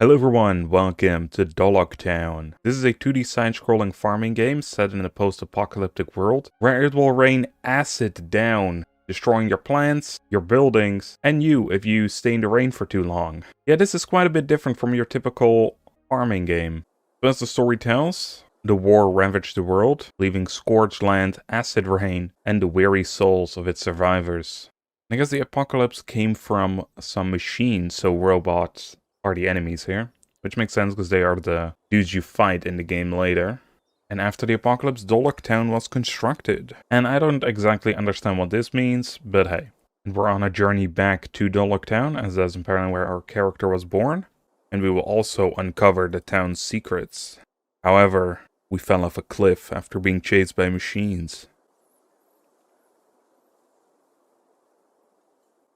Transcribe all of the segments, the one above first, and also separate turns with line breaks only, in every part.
Hello everyone, welcome to Doloc Town. This is a 2D side-scrolling farming game set in a post-apocalyptic world where it will rain acid down, destroying your plants, your buildings, and you if you stay in the rain for too long. Yeah, this is quite a bit different from your typical farming game. So as the story tells, the war ravaged the world, leaving scorched land, acid rain, and the weary souls of its survivors. I guess the apocalypse came from some machines, so robots are the enemies here, which makes sense because they are the dudes you fight in the game later. And after the apocalypse, Doloc Town was constructed. And I don't exactly understand what this means, but hey. And we're on a journey back to Doloc Town, as that's apparently where our character was born. And we will also uncover the town's secrets. However, we fell off a cliff after being chased by machines.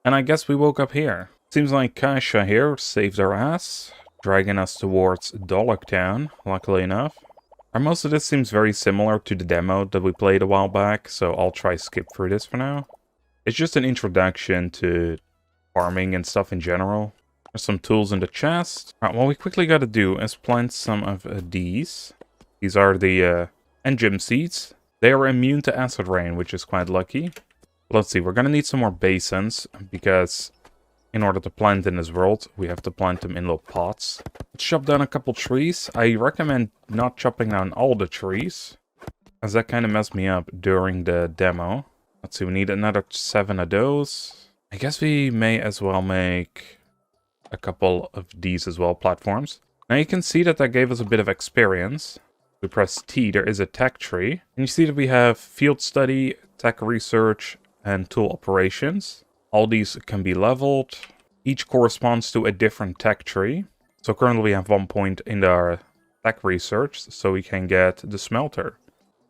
And I guess we woke up here. Seems like Kisha here saved our ass, dragging us towards Doloc Town, luckily enough. And most of this seems very similar to the demo that we played a while back, so I'll try skip through this for now. It's just an introduction to farming and stuff in general. There's some tools in the chest. Alright, what we quickly gotta do is plant some of these. These are the engine seeds. They are immune to acid rain, which is quite lucky. Let's see, we're gonna need some more basins, because in order to plant in this world, we have to plant them in little pots. Let's chop down a couple trees. I recommend not chopping down all the trees, as that kind of messed me up during the demo. Let's see, we need another 7 of those. I guess we may as well make a couple of these as well, platforms. Now you can see that gave us a bit of experience. We press T, there is a tech tree. And you see that we have field study, tech research, and tool operations. All these can be leveled. Each corresponds to a different tech tree. So currently we have 1 point in our tech research, so we can get the smelter.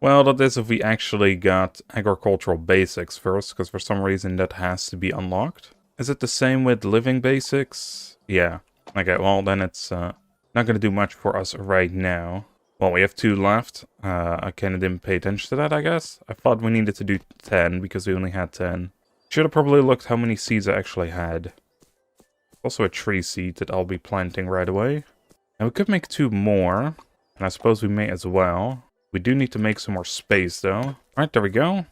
Well, that is if we actually got agricultural basics first, because for some reason that has to be unlocked. Is it the same with living basics? Yeah. Okay, well then it's not going to do much for us right now. Well, we have 2 left. I kind of didn't pay attention to that, I guess. I thought we needed to do 10 because we only had 10. Should have probably looked how many seeds I actually had. Also a tree seed that I'll be planting right away. And we could make 2 more. And I suppose we may as well. We do need to make some more space though. Alright, there we go.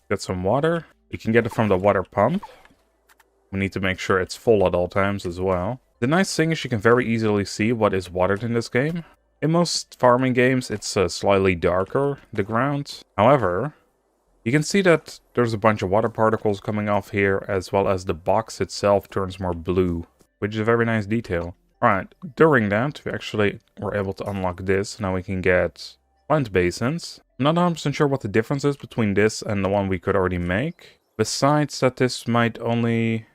Got some water. We can get it from the water pump. We need to make sure it's full at all times as well. The nice thing is you can very easily see what is watered in this game. In most farming games, it's slightly darker, the ground. However, you can see that there's a bunch of water particles coming off here, as well as the box itself turns more blue, which is a very nice detail. Alright, during that, we actually were able to unlock this. Now we can get plant basins. I'm not 100% sure what the difference is between this and the one we could already make. Besides that this might only...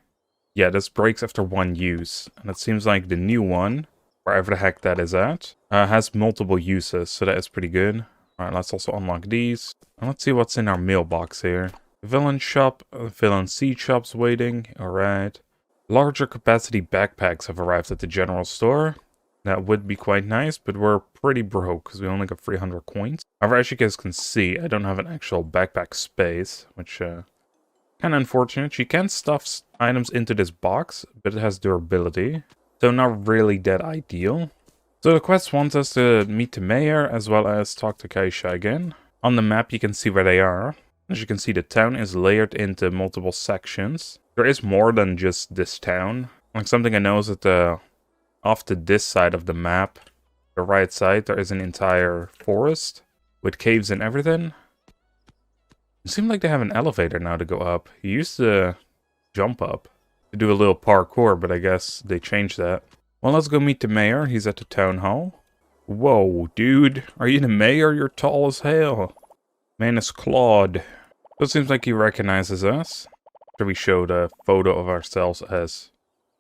Yeah, this breaks after 1 use. And it seems like the new one, wherever the heck that is at, has multiple uses, so that is pretty good. Alright, let's also unlock these. And let's see what's in our mailbox here. Villain shop, villain seed shops waiting. Alright. Larger capacity backpacks have arrived at the general store. That would be quite nice, but we're pretty broke because we only got 300 coins. However, as you guys can see, I don't have an actual backpack space, which kind of unfortunate. You can stuff items into this box, but it has durability. So not really that ideal. So the quest wants us to meet the mayor as well as talk to Kisha again. On the map you can see where they are. As you can see, the town is layered into multiple sections. There is more than just this town. Like something I know is that off to this side of the map, the right side, there is an entire forest with caves and everything. It seems like they have an elevator now to go up. You used to jump up to do a little parkour, but I guess they changed that. Well, let's go meet the mayor. He's at the town hall. Whoa, dude. Are you the mayor? You're tall as hell. Man is Claude. So it seems like he recognizes us. After we showed a photo of ourselves as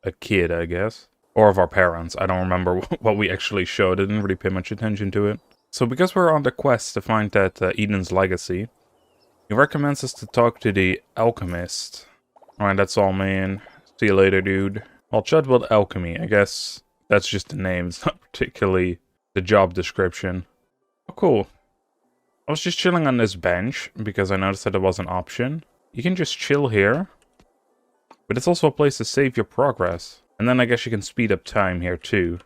a kid, I guess. Or of our parents. I don't remember what we actually showed. I didn't really pay much attention to it. So because we're on the quest to find that Eden's legacy, he recommends us to talk to the alchemist. Alright, that's all, man. See you later, dude. Well, Chudwell Alchemy, I guess that's just the name. It's not particularly the job description. Oh, cool. I was just chilling on this bench because I noticed that it was an option. You can just chill here. But it's also a place to save your progress. And then I guess you can speed up time here too.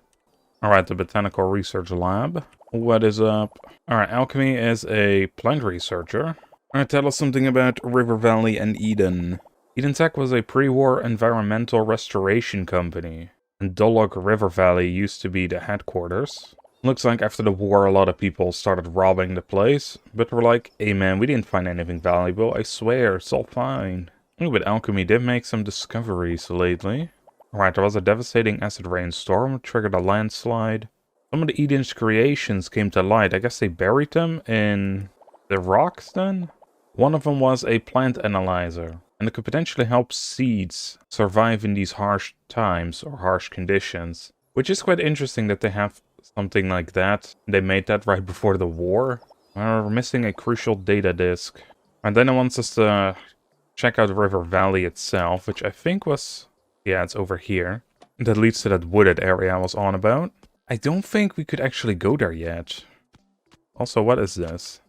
Alright, the Botanical Research Lab. What is up? Alright, Alchemy is a plant researcher. Alright, tell us something about River Valley and Eden. Eden Tech was a pre-war environmental restoration company. And Doloc River Valley used to be the headquarters. Looks like after the war a lot of people started robbing the place. But we're like, hey man, we didn't find anything valuable, I swear, it's all fine. But Alchemy did make some discoveries lately. Alright, there was a devastating acid rainstorm, triggered a landslide. Some of the Eden's creations came to light. I guess they buried them in the rocks then? One of them was a plant analyzer, and it could potentially help seeds survive in these harsh times or harsh conditions. Which is quite interesting that they have something like that. They made that right before the war. We're missing a crucial data disk. And then it wants us to check out River Valley itself, which I think was... yeah, it's over here. That leads to that wooded area I was on about. I don't think we could actually go there yet. Also, what is this?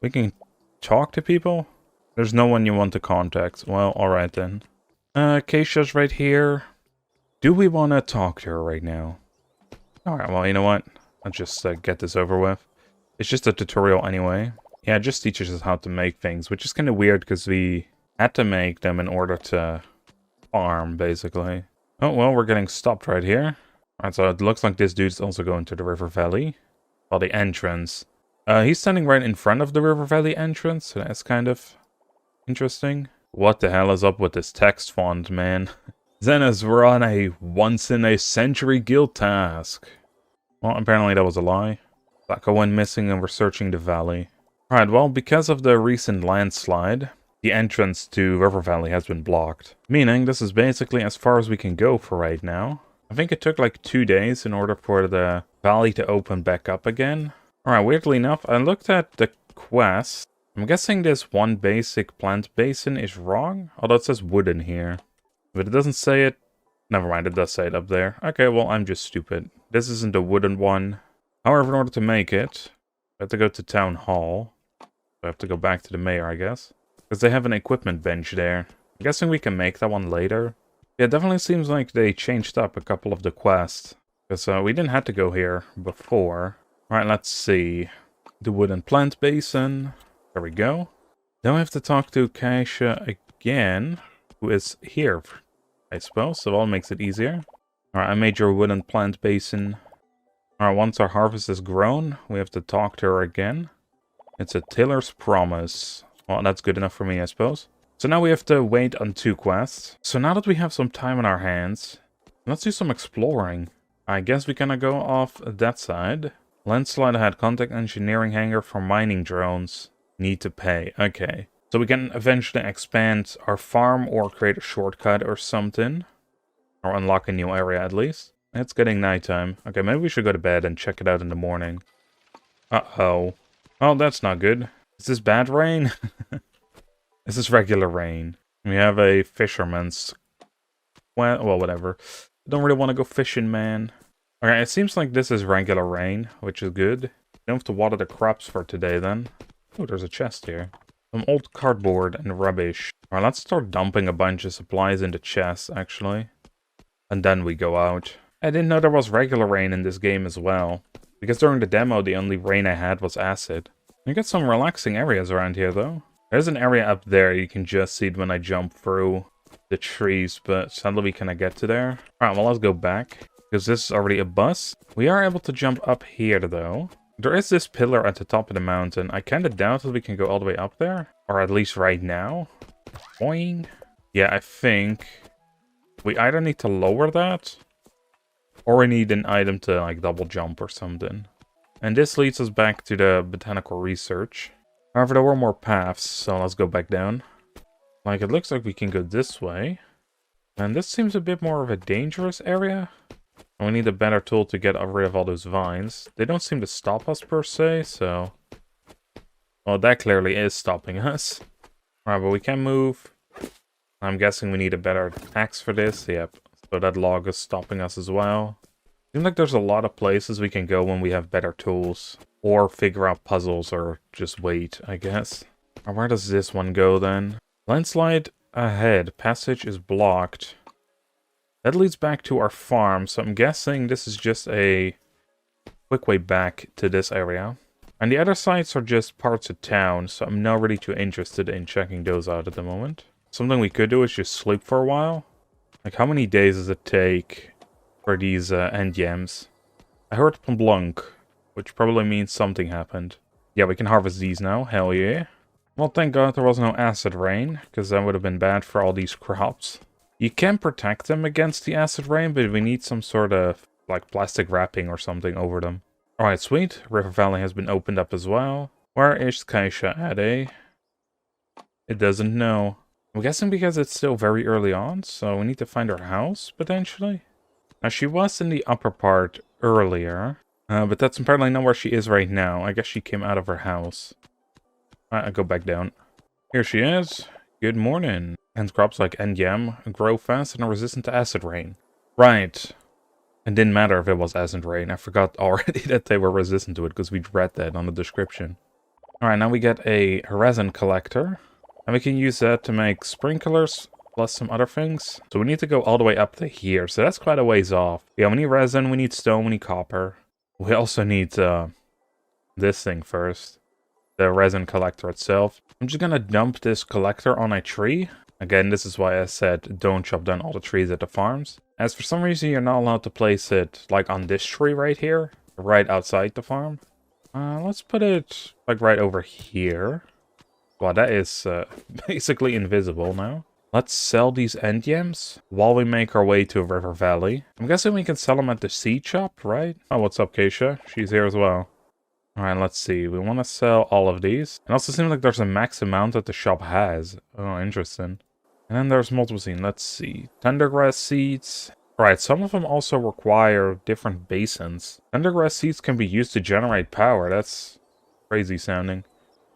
We can talk to people? There's no one you want to contact. Well, alright then. Kisha's right here. Do we want to talk to her right now? Alright, well, you know what? Let's just get this over with. It's just a tutorial anyway. Yeah, it just teaches us how to make things, which is kind of weird because we had to make them in order to farm, basically. Oh, well, we're getting stopped right here. Alright, so it looks like this dude's also going to the River Valley. Well, the entrance. He's standing right in front of the River Valley entrance, so that's kind of interesting. What the hell is up with this text font, man? Zenas, we're on a once-in-a-century guild task. Well, apparently that was a lie. Saka went missing and we're searching the valley. Alright, well, because of the recent landslide, the entrance to River Valley has been blocked. Meaning, this is basically as far as we can go for right now. I think it took like 2 days in order for the valley to open back up again. Alright, weirdly enough, I looked at the quest. I'm guessing this one basic plant basin is wrong. Although it says wooden here. But it doesn't say it. Never mind, it does say it up there. Okay, well, I'm just stupid. This isn't the wooden one. However, in order to make it, I have to go to Town Hall. I have to go back to the mayor, I guess. Because they have an equipment bench there. I'm guessing we can make that one later. Yeah, it definitely seems like they changed up a couple of the quests. Because we didn't have to go here before. Alright, let's see. The wooden plant basin. There we go. Then we have to talk to Kisha again. Who is here, I suppose. So that makes it easier. Alright, I made your wooden plant basin. Alright, once our harvest is grown, we have to talk to her again. It's a tiller's promise. Well, that's good enough for me, I suppose. So now we have to wait on 2 quests. So now that we have some time on our hands, let's do some exploring. I guess we can go off that side. Landslide ahead, contact engineering hangar for mining drones. Need to pay. Okay. So we can eventually expand our farm or create a shortcut or something. Or unlock a new area at least. It's getting nighttime. Okay, maybe we should go to bed and check it out in the morning. Uh-oh. Oh, that's not good. Is this bad rain? This is regular rain. We have a fisherman's... well, whatever. I don't really want to go fishing, man. Okay, it seems like this is regular rain, which is good. Don't have to water the crops for today, then. Oh, there's a chest here. Some old cardboard and rubbish. Alright, let's start dumping a bunch of supplies into chests, actually. And then we go out. I didn't know there was regular rain in this game as well. Because during the demo, the only rain I had was acid. You get some relaxing areas around here, though. There's an area up there, you can just see it when I jump through the trees, but sadly we cannot get to there. Alright, well, let's go back. Because this is already a bus. We are able to jump up here, though. There is this pillar at the top of the mountain. I kind of doubt that we can go all the way up there. Or at least right now. Boing. Yeah, I think we either need to lower that, or we need an item to, like, double jump or something. And this leads us back to the botanical research. However, there were more paths, so let's go back down. Like, it looks like we can go this way. And this seems a bit more of a dangerous area. And we need a better tool to get rid of all those vines. They don't seem to stop us per se, so... well, that clearly is stopping us. Alright, but we can move. I'm guessing we need a better axe for this. Yep. So that log is stopping us as well. Seems like there's a lot of places we can go when we have better tools. Or figure out puzzles, or just wait, I guess. Or where does this one go then? Landslide ahead. Passage is blocked. That leads back to our farm, so I'm guessing this is just a quick way back to this area. And the other sites are just parts of town, so I'm not really too interested in checking those out at the moment. Something we could do is just sleep for a while. Like, how many days does it take for these end yams? I heard Blanc, which probably means something happened. Yeah, we can harvest these now, hell yeah. Well, thank God there was no acid rain, because that would have been bad for all these crops. You can protect them against the acid rain, but we need some sort of, like, plastic wrapping or something over them. Alright, sweet. River Valley has been opened up as well. Where is Kisha at, eh? It doesn't know. I'm guessing because it's still very early on, so we need to find her house, potentially? Now, she was in the upper part earlier, but that's apparently not where she is right now. I guess she came out of her house. I go back down. Here she is. Good morning. And crops like yam grow fast and are resistant to acid rain. Right. It didn't matter if it was acid rain. I forgot already that they were resistant to it because we'd read that on the description. Alright, now we get a resin collector. And we can use that to make sprinklers plus some other things. So we need to go all the way up to here. So that's quite a ways off. Yeah, we need resin, we need stone, we need copper. We also need this thing first. The resin collector itself. I'm just gonna dump this collector on a tree. Again, this is why I said don't chop down all the trees at the farms. As for some reason you're not allowed to place it like on this tree right here. Right outside the farm. Let's put it like right over here. Wow, that is basically invisible now. Let's sell these end yams while we make our way to River Valley. I'm guessing we can sell them at the seed shop, right? Oh, what's up, Kisha? She's here as well. Alright, let's see. We want to sell all of these. It also seems like there's a max amount that the shop has. Oh, interesting. And then there's multiple seeds. Let's see. Tendergrass seeds. Alright, some of them also require different basins. Tendergrass seeds can be used to generate power. That's crazy sounding.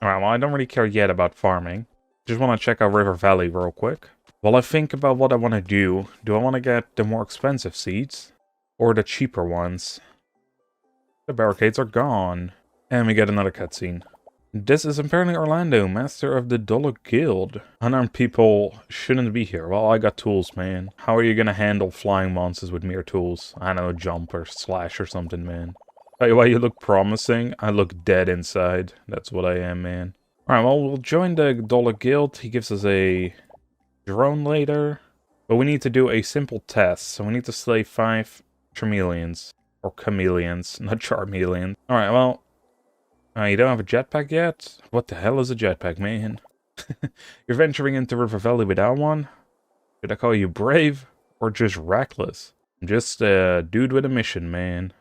Alright, well, I don't really care yet about farming. Just want to check out River Valley real quick. While I think about what I want to do I want to get the more expensive seeds? Or the cheaper ones? The barricades are gone. And we get another cutscene. This is apparently Orlando, master of the Doloc Guild. Unarmed people shouldn't be here. Well, I got tools, man. How are you gonna handle flying monsters with mere tools? I don't know, jump or slash or something, man. Tell you why you look promising? I look dead inside. That's what I am, man. Alright, well, we'll join the Doloc Guild. He gives us a drone later. But we need to do a simple test. So we need to slay 5 chameleons. Or chameleons, not charmeleons. Alright, well... you don't have a jetpack yet? What the hell is a jetpack, man? You're venturing into River Valley without one? Should I call you brave? Or just reckless? I'm just a dude with a mission, man.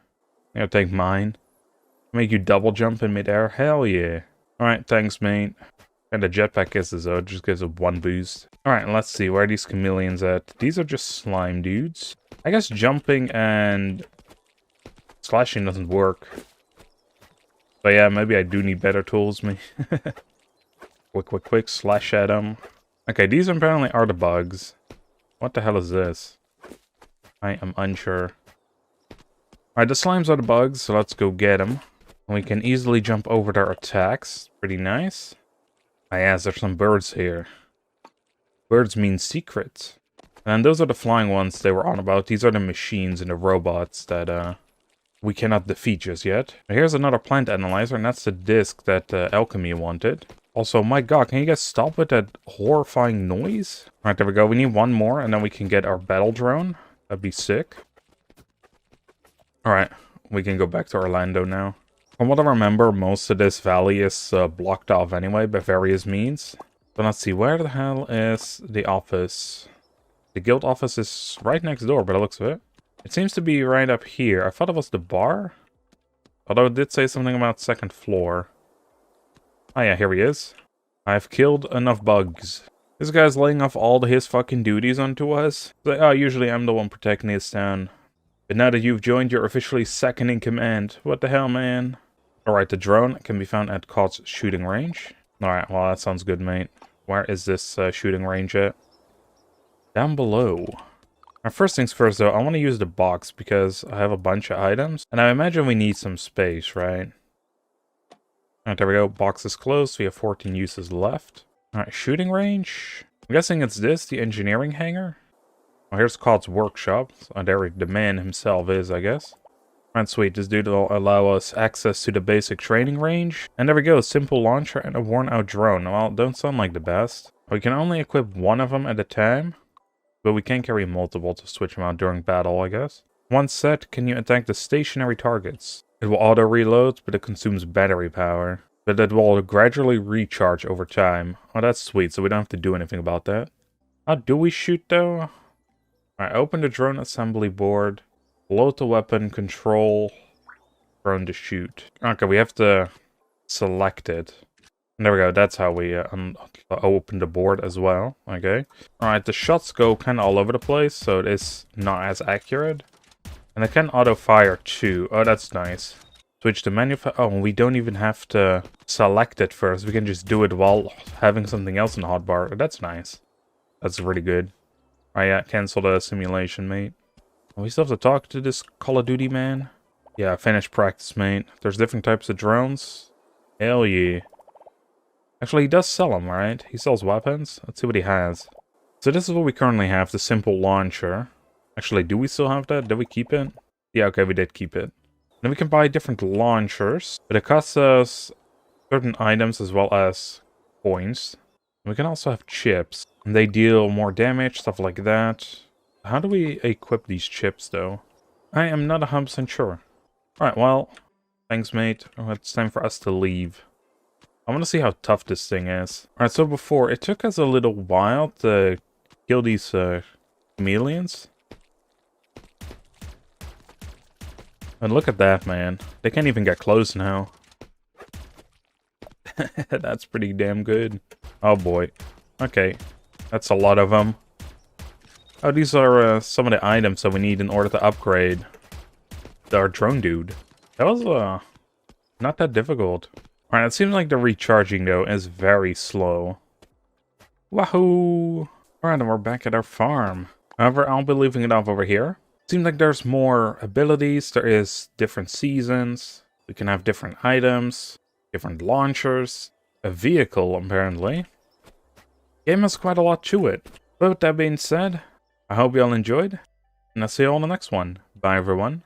I'll take mine. Make you double jump in midair? Hell yeah. Alright, thanks, mate. And the jetpack kisses, though. It just gives it 1 boost. Alright, let's see. Where are these chameleons at? These are just slime dudes. I guess jumping and slashing doesn't work. But yeah, maybe I do need better tools, me. Quick, slash at them. Okay, these apparently are the bugs. What the hell is this? I am unsure. Alright, the slimes are the bugs, so let's go get them. We can easily jump over their attacks. Pretty nice. Ah, yes, there's some birds here. Birds mean secrets. And those are the flying ones they were on about. These are the machines and the robots that, we cannot defeat just yet. Here's another plant analyzer, and that's the disc that Alchemy wanted. Also, my god, can you guys stop with that horrifying noise? Alright, there we go. We need 1 more, and then we can get our battle drone. That'd be sick. Alright, we can go back to Orlando now. From what I remember, most of this valley is blocked off anyway by various means. But let's see, where the hell is the office? The guild office is right next door, by the looks of it. It seems to be right up here. I thought it was the bar. Although it did say something about 2nd floor. Oh yeah, here he is. I've killed enough bugs. This guy's laying off all his fucking duties onto us. Like, oh, usually I'm the one protecting his town. But now that you've joined, you're officially 2nd in command. What the hell, man? Alright, the drone can be found at Cod's shooting range. Alright, well, that sounds good, mate. Where is this shooting range at? Down below. Now, first things first, though, I want to use the box because I have a bunch of items. And I imagine we need some space, right? Alright, there we go. Box is closed. We have 14 uses left. Alright, shooting range. I'm guessing it's this, the engineering hangar. Oh, here's Cod's workshop. So there the man himself is, I guess. Alright, sweet. This dude will allow us access to the basic training range. And there we go, simple launcher and a worn-out drone. Well, don't sound like the best. We can only equip one of them at a time, but we can carry multiple to switch them out during battle, I guess. Once set, can you attack the stationary targets? It will auto-reload, but it consumes battery power. But it will gradually recharge over time. Oh, that's sweet, so we don't have to do anything about that. How do we shoot, though? Alright, open the drone assembly board. Load the weapon, control, drone to shoot. Okay, we have to select it. And there we go, that's how we open the board as well. Okay. Alright, the shots go kind of all over the place, so it is not as accurate. And it can auto-fire too. Oh, that's nice. Switch to menu. Oh, we don't even have to select it first. We can just do it while having something else in the hotbar. That's nice. That's really good. Alright, yeah, cancel the simulation, mate. We still have to talk to this Call of Duty man. Yeah, finish practice, mate. There's different types of drones. Hell yeah. Actually, he does sell them, right? He sells weapons. Let's see what he has. So this is what we currently have, the simple launcher. Actually, do we still have that? Did we keep it? Yeah, okay, we did keep it. Then we can buy different launchers, but it costs us certain items as well as coins. We can also have chips, and they deal more damage, stuff like that. How do we equip these chips, though? I am not 100% sure. Alright, well, thanks, mate. Oh, it's time for us to leave. I want to see how tough this thing is. Alright, so before, it took us a little while to kill these chameleons. And look at that, man. They can't even get close now. That's pretty damn good. Oh, boy. Okay. That's a lot of them. Oh, these are some of the items that we need in order to upgrade our drone dude. That was not that difficult. Alright, it seems like the recharging, though, is very slow. Wahoo! Alright, and we're back at our farm. However, I'll be leaving it off over here. Seems like there's more abilities. There is different seasons. We can have different items, different launchers, a vehicle, apparently. Game has quite a lot to it. But with that being said, I hope you all enjoyed, and I'll see you all in the next one. Bye, everyone.